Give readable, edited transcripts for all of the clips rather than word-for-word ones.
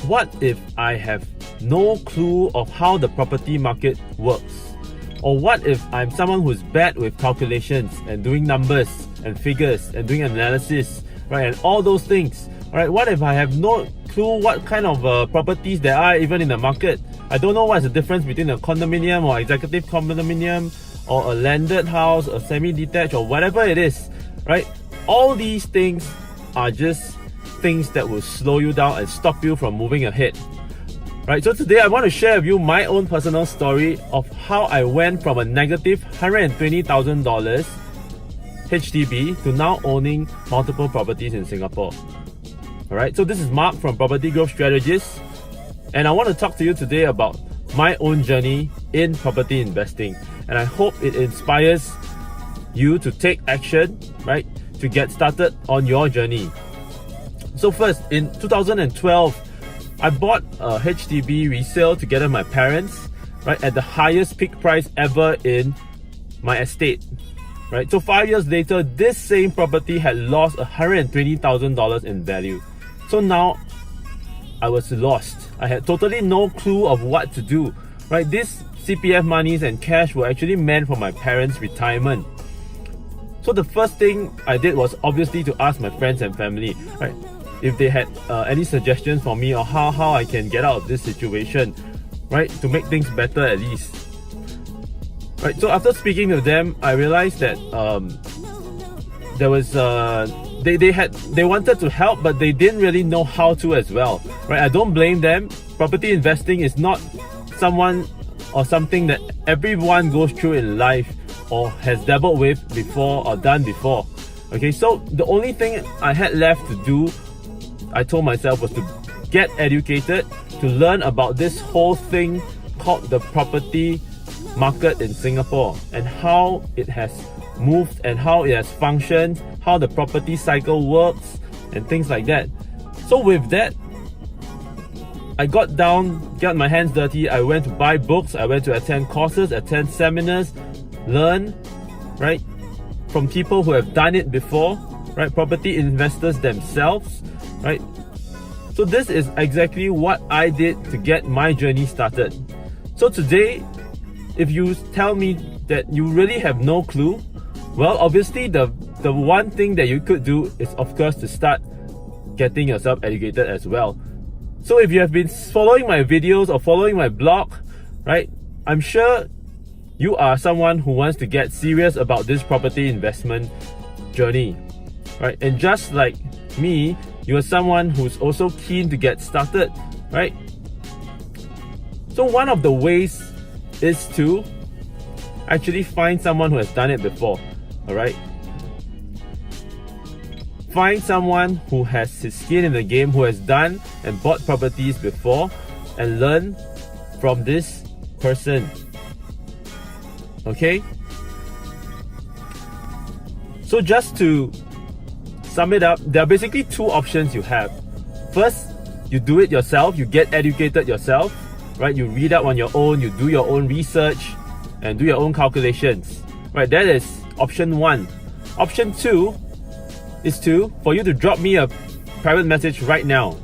what if I have no clue of how the property market works? Or what if I'm someone who's bad with calculations and doing numbers and figures and doing analysis, right? And all those things, right? What if I have no clue what kind of properties there are even in the market? I don't know what's the difference between a condominium or executive condominium or a landed house, a semi-detached or whatever it is, right? All these things are just things that will slow you down and stop you from moving ahead. Right, so today I want to share with you my own personal story of how I went from a negative $120,000 HDB to now owning multiple properties in Singapore. Alright, so this is Mark from Property Growth Strategist, and I want to talk to you today about my own journey in property investing. And I hope it inspires you to take action, right, to get started on your journey. So first, in 2012, I bought a HDB resale together with my parents, right, at the highest peak price ever in my estate, right? So 5 years later, this same property had lost $120,000 in value. So now I was lost. I had totally no clue of what to do, right? This CPF monies and cash were actually meant for my parents' retirement. So the first thing I did was obviously to ask my friends and family, right, if they had any suggestions for me or how I can get out of this situation, right, to make things better at least. Right, so after speaking to them, I realized that there was they wanted to help, but they didn't really know how to as well. Right, I don't blame them. Property investing is not someone or something that everyone goes through in life or has dabbled with before or done before. Okay, so the only thing I had left to do, I told myself, was to get educated, to learn about this whole thing called the property market in Singapore and how it has moved and how it has functioned, how the property cycle works and things like that. So with that, I got my hands dirty. I went to buy books, I went to attend courses, attend seminars, learn, right, from people who have done it before, right, property investors themselves, right? So this is exactly what I did to get my journey started. So today, if you tell me that you really have no clue, well, obviously the one thing that you could do is, of course, to start getting yourself educated as well. So if you have been following my videos or following my blog, right, I'm sure you are someone who wants to get serious about this property investment journey, right? And just like me, you are someone who's also keen to get started, right? So one of the ways is to actually find someone who has done it before, alright? Find someone who has his skin in the game, who has done and bought properties before, and learn from this person. Okay? So just to sum it up, there are basically two options you have. First, you do it yourself, you get educated yourself, right? You read up on your own, you do your own research and do your own calculations, right? That is option one. Option two is for you to drop me a private message right now,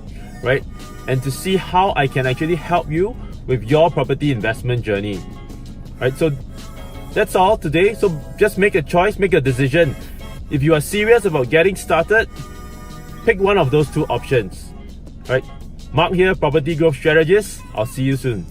right? And to see how I can actually help you with your property investment journey, right? So that's all today. So just make a choice, make a decision. If you are serious about getting started, pick one of those two options, right? Mark here, Property Growth Strategist. I'll see you soon.